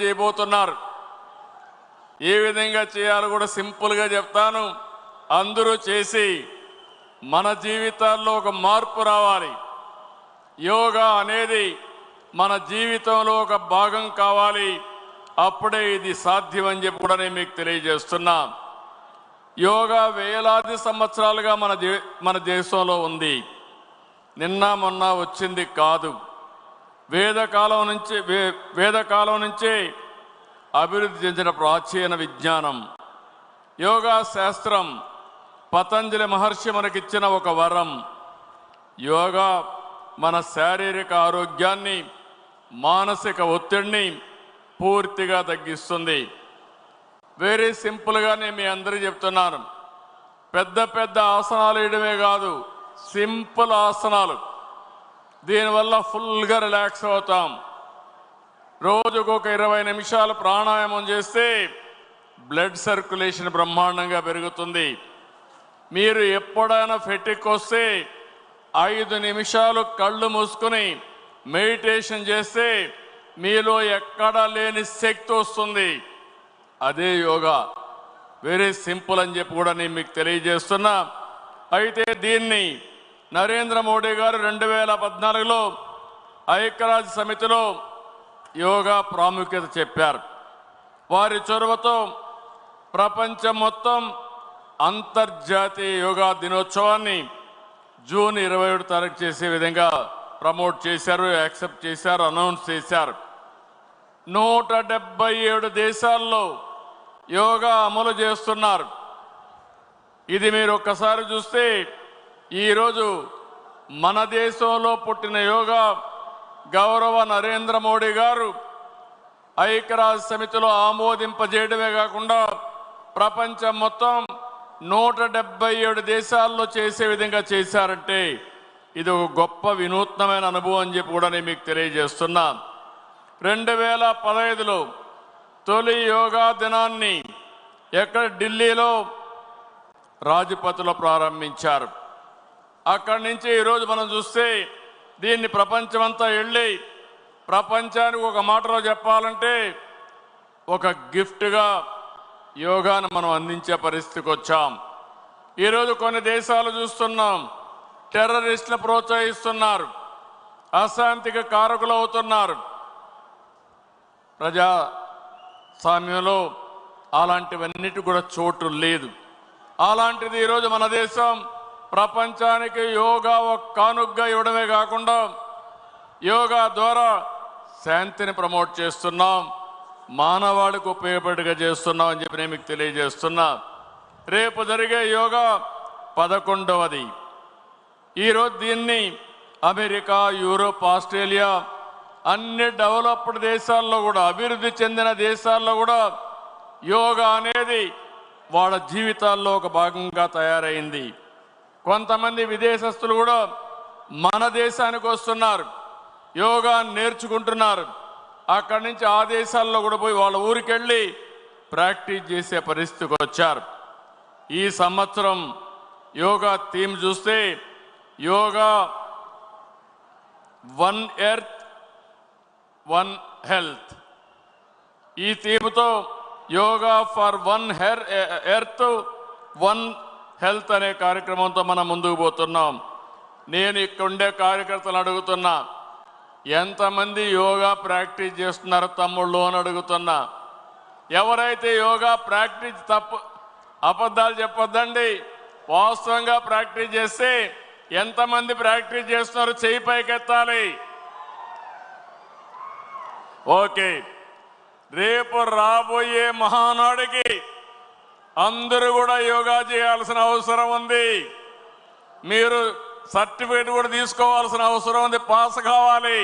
చేయబోతున్నారు. ఏ విధంగా చేయాలో కూడా సింపుల్గా చెప్తాను. అందరూ చేసి మన జీవితాల్లో ఒక మార్పు రావాలి. యోగా అనేది మన జీవితంలో ఒక భాగం కావాలి. అప్పుడే ఇది సాధ్యం అని చెప్పి కూడా నేను మీకు తెలియజేస్తున్నా. యోగా వేలాది సంవత్సరాలుగా మన దేశంలో ఉంది. నిన్న మొన్న వచ్చింది కాదు. వేదకాలం నుంచే అభివృద్ధి చెందిన ప్రాచీన విజ్ఞానం. యోగా శాస్త్రం పతంజలి మహర్షి మనకిచ్చిన ఒక వరం. యోగా మన శారీరక ఆరోగ్యాన్ని, మానసిక ఒత్తిడిని పూర్తిగా తగ్గిస్తుంది. వెరీ సింపుల్గా నేను మీ అందరికీ చెప్తున్నాను. పెద్ద పెద్ద ఆసనాలు వేయడమే కాదు, సింపుల్ ఆసనాలు. దీనివల్ల ఫుల్గా రిలాక్స్ అవుతాం. రోజుకు ఒక 20 నిమిషాలు ప్రాణాయామం చేస్తే బ్లడ్ సర్క్యులేషన్ బ్రహ్మాండంగా పెరుగుతుంది. మీరు ఎప్పుడైనా ఫెటిక్ వస్తే 5 నిమిషాలు కళ్ళు మూసుకొని మెడిటేషన్ చేస్తే మీలో ఎక్కడా లేని శక్తి వస్తుంది. అదే యోగా. వెరీ సింపుల్ అని చెప్పి కూడా నేను మీకు తెలియజేస్తున్నా. అయితే దీన్ని నరేంద్ర మోడీ గారు 2014లో ఐక్యరాజ్య సమితిలో యోగా ప్రాముఖ్యత చెప్పారు. వారి చొరవతో ప్రపంచం మొత్తం అంతర్జాతీయ యోగా దినోత్సవాన్ని జూన్ 27 తారీఖు చేసే విధంగా ప్రమోట్ చేశారు, యాక్సెప్ట్ చేశారు, అనౌన్స్ చేశారు. 177 దేశాల్లో యోగా అమలు చేస్తున్నారు. ఇది మీరు ఒక్కసారి చూస్తే ఈరోజు మన దేశంలో పుట్టిన యోగా గౌరవ నరేంద్ర మోడీ గారు ఐక్యరాజ్య సమితిలో ఆమోదింపజేయడమే కాకుండా ప్రపంచం మొత్తం 177 దేశాల్లో చేసే విధంగా చేశారంటే ఇది ఒక గొప్ప వినూత్నమైన అనుభవం అని చెప్పి కూడా నేను మీకు తెలియజేస్తున్నా. 2015లో తొలి యోగా దినాన్ని ఢిల్లీలో రాజ్పథ్లో ప్రారంభించారు. అక్కడి నుంచి ఈరోజు మనం చూస్తే దీన్ని ప్రపంచమంతా వెళ్ళి, ప్రపంచానికి ఒక మాటలో చెప్పాలంటే ఒక గిఫ్ట్గా యోగాను మనం అందించే పరిస్థితికి వచ్చాం. ఈరోజు కొన్ని దేశాలు చూస్తున్నాం, టెర్రరిస్టులు ప్రోత్సహిస్తున్నారు, అశాంతికి కారకులు అవుతున్నారు. ప్రజాస్వామ్యంలో అలాంటివన్నిటి కూడా చోటు లేదు. అలాంటిది ఈరోజు మన దేశం ప్రపంచానికి యోగా ఒక కానుగ్గా ఇవ్వడమే కాకుండా యోగా ద్వారా శాంతిని ప్రమోట్ చేస్తున్నాం, మానవాళికి ఉపయోగపడేగా చేస్తున్నాం అని చెప్పి నేను మీకు తెలియజేస్తున్నా. రేపు జరిగే యోగా 11వది. ఈరోజు దీన్ని అమెరికా, యూరోప్, ఆస్ట్రేలియా అన్ని డెవలప్డ్ దేశాల్లో కూడా, అభివృద్ధి చెందిన దేశాల్లో కూడా యోగా అనేది వాళ్ళ జీవితాల్లో ఒక భాగంగా తయారైంది. కొంతమంది విదేశస్తులు కూడా మన దేశానికి వస్తున్నారు, యోగా నేర్చుకుంటున్నారు. అక్కడి నుంచి ఆ దేశాల్లో కూడా పోయి వాళ్ళ ఊరికెళ్ళి ప్రాక్టీస్ చేసే పరిస్థితికి వచ్చారు. ఈ సంవత్సరం యోగా థీమ్ చూస్తే yoga one earth one health. ఈ థీమ్తో yoga for one earth one health అనే కార్యక్రమంతో మనం ముందుకు పోతున్నాం. నేను ఇక్కడ ఉండే కార్యకర్తలు అడుగుతున్నా, ఎంతమంది యోగా ప్రాక్టీస్ చేస్తున్నారు తమ్ముళ్ళు అని అడుగుతున్నా. ఎవరైతే యోగా ప్రాక్టీస్ అబద్ధాలు చెప్పొద్దండి, వాస్తవంగా ప్రాక్టీస్ చేస్తే ఎంతమంది ప్రాక్టీస్ చేస్తున్నారు చెయ్యి పైకెత్తాలి. ఓకే, రేపు రాబోయే మహానాడికి అందరూ కూడా యోగా చేయాల్సిన అవసరం ఉంది. మీరు సర్టిఫికేట్ కూడా తీసుకోవాల్సిన అవసరం ఉంది, పాస్ కావాలి.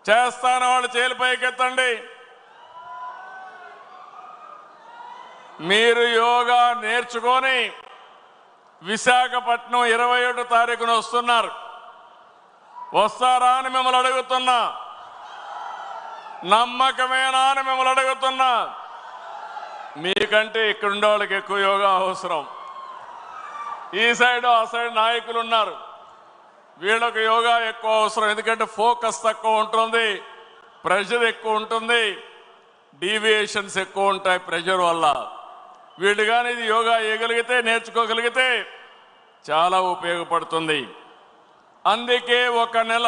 చేస్తాను వాళ్ళు చేతులు పైకెత్తండి. మీరు యోగా నేర్చుకొని విశాఖపట్నం 21 తారీఖున వస్తున్నారు. వస్తారా అని మిమ్మల్ని అడుగుతున్నా, నమ్మకమేనా అని మిమ్మల్ని అడుగుతున్నా. మీకంటే ఇక్కడ ఉండే వాళ్ళకి ఎక్కువ యోగా అవసరం. ఈ సైడ్ ఆ సైడ్ నాయకులు ఉన్నారు, వీళ్ళకు యోగా ఎక్కువ అవసరం. ఎందుకంటే ఫోకస్ తక్కువ ఉంటుంది, ప్రెషర్ ఎక్కువ ఉంటుంది, డీవియేషన్స్ ఎక్కువ ఉంటాయి ప్రెషర్ వల్ల. వీళ్ళు కానీ ఇది యోగా చేయగలిగితే, నేర్చుకోగలిగితే చాలా ఉపయోగపడుతుంది. అందుకే ఒక నెల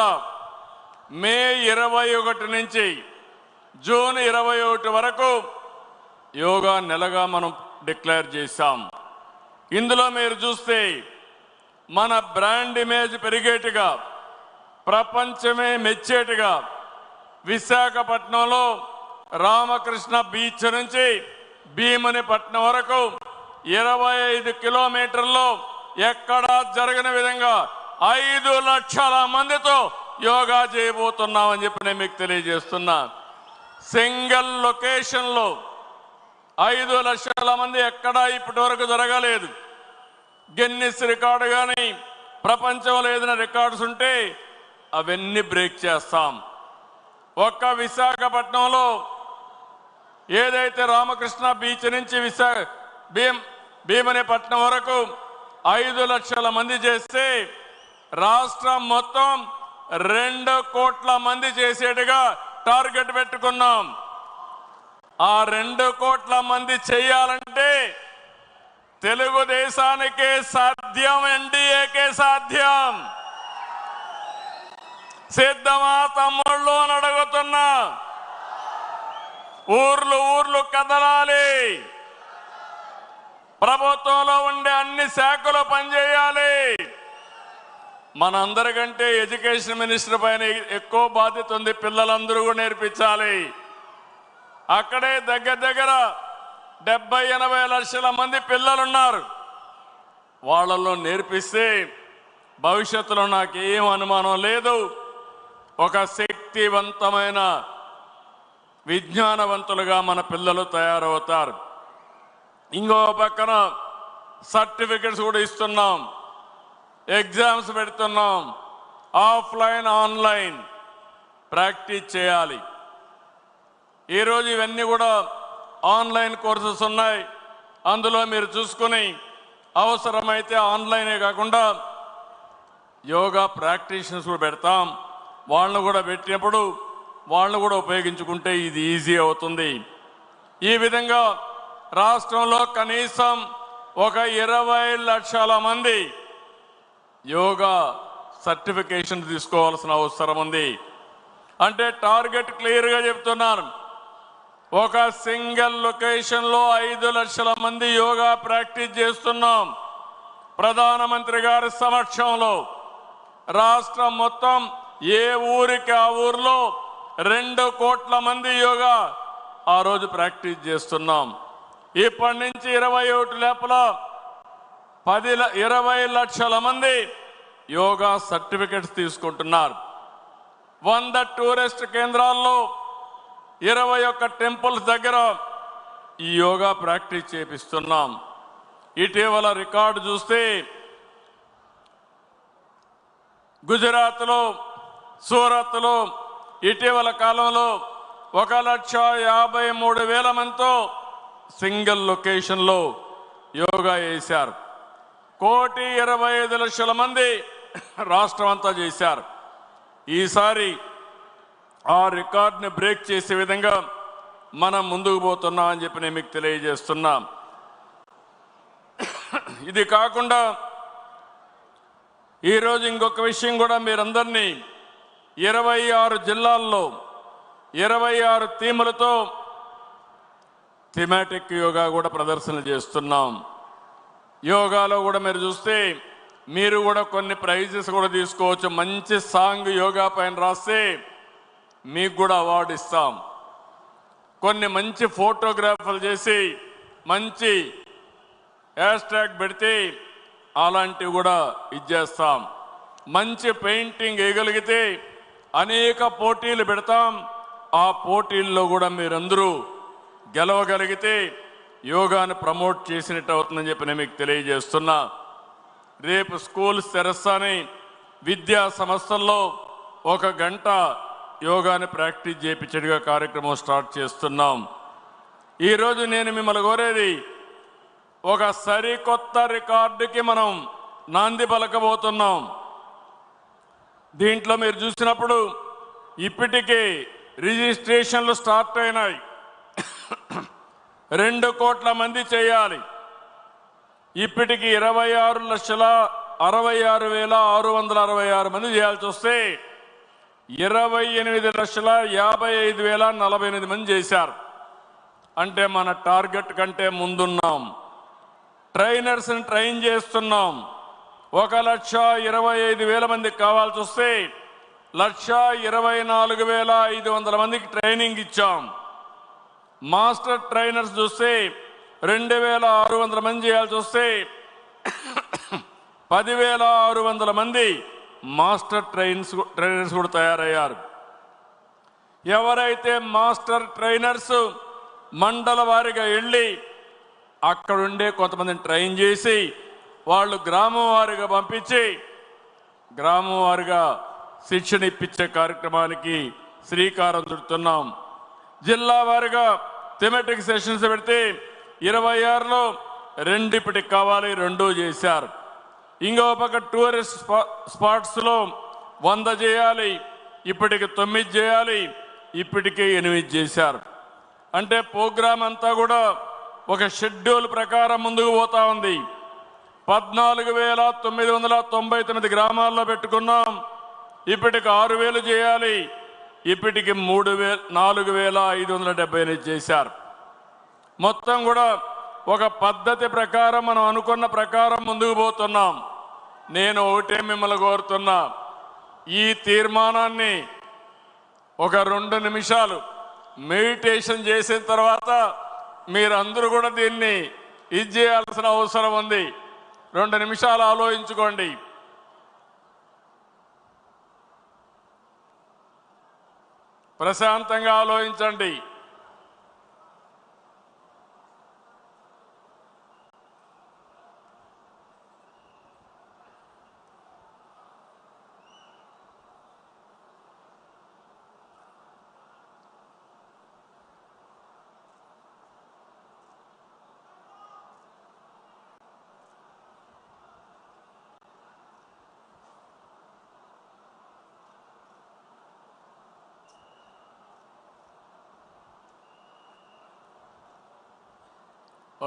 మే 21 నుంచి జూన్ 21 వరకు యోగా నెలగా మనం డిక్లేర్ చేశాం. ఇందులో మీరు చూస్తే మన బ్రాండ్ ఇమేజ్ పెరిగేట్టుగా, ప్రపంచమే మెచ్చేట్టుగా విశాఖపట్నంలో రామకృష్ణ బీచ్ నుంచి భీమునిపట్నం వరకు 25 కిలోమీటర్లో ఎక్కడా జరగని విధంగా 5 లక్షల మందితో యోగా చేయబోతున్నామని చెప్పి నేను మీకు తెలియజేస్తున్నా. సింగిల్ లొకేషన్లో 5 లక్షల మంది ఎక్కడా ఇప్పటి వరకు జరగలేదు. గిన్నిస్ రికార్డు కానీ ప్రపంచంలో ఏదైనా రికార్డ్స్ ఉంటే అవన్నీ బ్రేక్ చేస్తాం. ఒక్క విశాఖపట్నంలో ఏదైతే రామకృష్ణ బీచ్ నుంచి భీమునిపట్నం వరకు 5 లక్షల మంది చేస్తే రాష్ట్రం మొత్తం 2 కోట్ల మంది చేసేట్టుగా టార్గెట్ పెట్టుకున్నాం. ఆ 2 కోట్ల మంది చేయాలంటే తెలుగుదేశానికే సాధ్యం, ఎన్డీఏకే సాధ్యం. సిద్ధమా తమ్ముళ్ళు అని అడుగుతున్నా. ఊర్లు కదలాలి. ప్రభుత్వంలో ఉండే అన్ని శాఖలు పనిచేయాలి. మనందరికంటే ఎడ్యుకేషన్ మినిస్టర్ పైన ఎక్కువ బాధ్యత ఉంది. పిల్లలందరూ కూడా నేర్పించాలి. అక్కడే దగ్గర 70-80 లక్షల మంది పిల్లలున్నారు. వాళ్ళలో నేర్పిస్తే భవిష్యత్తులో నాకేం అనుమానం లేదు, ఒక శక్తివంతమైన విజ్ఞానవంతులుగా మన పిల్లలు తయారవుతారు. ఇంకో పక్కన సర్టిఫికెట్స్ కూడా ఇస్తున్నాం, ఎగ్జామ్స్ పెడుతున్నాం. ఆఫ్లైన్ ఆన్లైన్ ప్రాక్టీస్ చేయాలి. ఈరోజు ఇవన్నీ కూడా ఆన్లైన్ కోర్సెస్ ఉన్నాయి. అందులో మీరు చూసుకొని అవసరమైతే ఆన్లైనే కాకుండా యోగా ప్రాక్టీషనర్స్ కూడా పెడతాం. వాళ్ళను కూడా పెట్టినప్పుడు వాళ్ళను కూడా ఉపయోగించుకుంటే ఇది ఈజీ అవుతుంది. ఈ విధంగా రాష్ట్రంలో కనీసం ఒక 20 లక్షల మంది యోగా సర్టిఫికేషన్ తీసుకోవాల్సిన అవసరం ఉంది. అంటే టార్గెట్ క్లియర్గా చెప్తున్నాను. ఒక సింగిల్ లొకేషన్లో 5 లక్షల మంది యోగా ప్రాక్టీస్ చేస్తున్నాం. ప్రధానమంత్రి గారి సమక్షంలో రాష్ట్రం మొత్తం ఏ ఊరికి ఆ ఊర్లో 2 కోట్ల మంది యోగా ఆ రోజు ప్రాక్టీస్ చేస్తున్నాం. ఇప్పటి నుంచి 21 లోపల 20 లక్షల మంది యోగా సర్టిఫికెట్స్ తీసుకుంటున్నారు. 100 టూరిస్ట్ కేంద్రాల్లో 21 టెంపుల్స్ దగ్గర ఈ యోగా ప్రాక్టీస్ చేపిస్తున్నాం. ఇటీవల రికార్డు చూస్తే గుజరాత్లో, సూరత్లో ఇటీవల కాలంలో 1,53,000 మందితో సింగిల్ లొకేషన్లో యోగా చేశారు. 1,25,00,000 మంది రాష్ట్రం అంతా చేశారు. ఈసారి ఆ రికార్డుని బ్రేక్ చేసే విధంగా మనం ముందుకు పోతున్నాం అని చెప్పి నేను మీకు తెలియజేస్తున్నా. ఇది కాకుండా ఈరోజు ఇంకొక విషయం కూడా మీరందరినీ 26 జిల్లాల్లో 26 థీములతో థీమాటిక్ యోగా కూడా ప్రదర్శనలు చేస్తున్నాం. యోగాలో కూడా మీరు చూస్తే మీరు కూడా కొన్ని ప్రైజెస్ కూడా తీసుకోవచ్చు. మంచి సాంగ్ యోగా పైన రాస్తే మీకు కూడా అవార్డు ఇస్తాం. కొన్ని మంచి ఫోటోగ్రాఫర్లు చేసి మంచి హ్యాష్ ట్యాగ్ పెడితే అలాంటివి కూడా ఇచ్చేస్తాం. మంచి పెయింటింగ్ వేయగలిగితే అనేక పోటీలు పెడతాం. ఆ పోటీల్లో కూడా మీరందరూ గెలవగలిగితే యోగాను ప్రమోట్ చేసినట్టు అవుతుందని చెప్పి నేను మీకు తెలియజేస్తున్నా. రేపు స్కూల్స్ తెరస్తాని విద్యా సంస్థల్లో 1 గంట యోగాని ప్రాక్టీస్ చేయించేట్టుగా కార్యక్రమం స్టార్ట్ చేస్తున్నాం. ఈరోజు నేను మిమ్మల్ని కోరేది, ఒక సరికొత్త రికార్డుకి మనం నాంది పలకబోతున్నాం. దీంట్లో మీరు చూసినప్పుడు ఇప్పటికే రిజిస్ట్రేషన్లు స్టార్ట్ అయినాయి. 2 కోట్ల మంది చేయాలి. ఇప్పటికి 26,66,666 మంది చేయాల్సి వస్తే 28,55,048 మంది చేశారు. అంటే మన టార్గెట్ కంటే ముందున్నాం. ట్రైనర్స్ని ట్రైన్ చేస్తున్నాం. 1,25,000 మందికి కావాల్సి వస్తే 1,24,500 మందికి ట్రైనింగ్ ఇచ్చాం. మాస్టర్ ట్రైనర్స్ చూస్తే 2,600 మంది చేయాల్సి వస్తే 10,600 మంది మాస్టర్ ట్రైనర్స్ కూడా తయారయ్యారు. ఎవరైతే మాస్టర్ ట్రైనర్స్ మండల వారిగా వెళ్ళి అక్కడుండే కొంతమందిని ట్రైన్ చేసి వాళ్ళు గ్రామం వారిగా పంపించి గ్రామం వారిగా శిక్షణ ఇప్పించే కార్యక్రమానికి శ్రీకారం చుడుతున్నాం. జిల్లా వారిగా థెమెటిక్ సెషన్స్ పెడితే 26లో 2 ఇప్పటికి కావాలి, 2 చేశారు. ఇంకో పక్క టూరిస్ట్ స్పాట్స్లో 100 చేయాలి, ఇప్పటికి 9 చేయాలి, ఇప్పటికే 8 చేశారు. అంటే ప్రోగ్రాం అంతా కూడా ఒక షెడ్యూల్ ప్రకారం ముందుకు పోతా ఉంది. 14,999 గ్రామాల్లో పెట్టుకున్నాం, ఇప్పటికి 6,000 చేయాలి, ఇప్పటికి 4,578 చేశారు. మొత్తం కూడా ఒక పద్ధతి ప్రకారం మనం అనుకున్న ప్రకారం ముందుకు పోతున్నాం. నేను ఒకటే మిమ్మల్ని కోరుతున్నా, ఈ తీర్మానాన్ని ఒక 2 నిమిషాలు మెడిటేషన్ చేసిన తర్వాత మీరందరూ కూడా దీన్ని ఇది చేయాల్సిన అవసరం ఉంది. 2 నిమిషాలు ఆలోచించుకోండి. ప్రశాంతంగా ఆలోచించండి.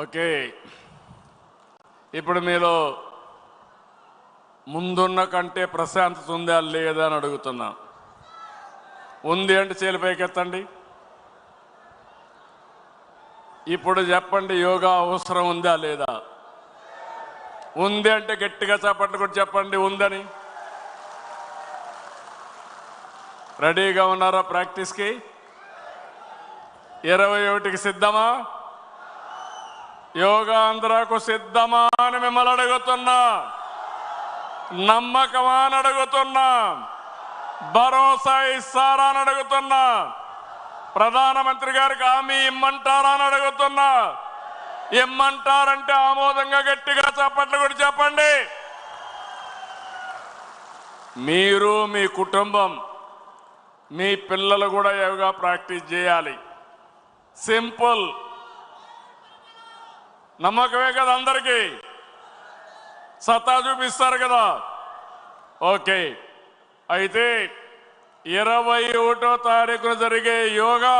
ఓకే, ఇప్పుడు మీలో ముందున్న కంటే ప్రశాంతత ఉందా లేదా అని అడుగుతున్నా. ఉంది అంటే చేతులు పైకెత్తండి. ఇప్పుడు చెప్పండి, యోగా అవసరం ఉందా లేదా? ఉంది అంటే గట్టిగా చప్పట్లు కూడా చెప్పండి ఉందని. రెడీగా ఉన్నారా ప్రాక్టీస్కి? 21కి సిద్ధమా? యోగా ఆంధ్రకు సిద్ధమా అని మిమ్మల్ని అడుగుతున్నా. నమ్మకమా అని అడుగుతున్నా. భరోసా ఇస్తారా అని అడుగుతున్నా. ప్రధానమంత్రి గారికి హామీ ఇమ్మంటారా అని అడుగుతున్నా. ఇమ్మంటారంటే ఆమోదంగా గట్టిగా చప్పట్లు కూడా చెప్పండి. మీరు, మీ కుటుంబం, మీ పిల్లలు కూడా యోగా ప్రాక్టీస్ చేయాలి. సింపుల్. నమ్మకమే కదా అందరికీ? సత్తా చూపిస్తారు కదా? ఓకే, అయితే 21వ తారీఖున జరిగే యోగా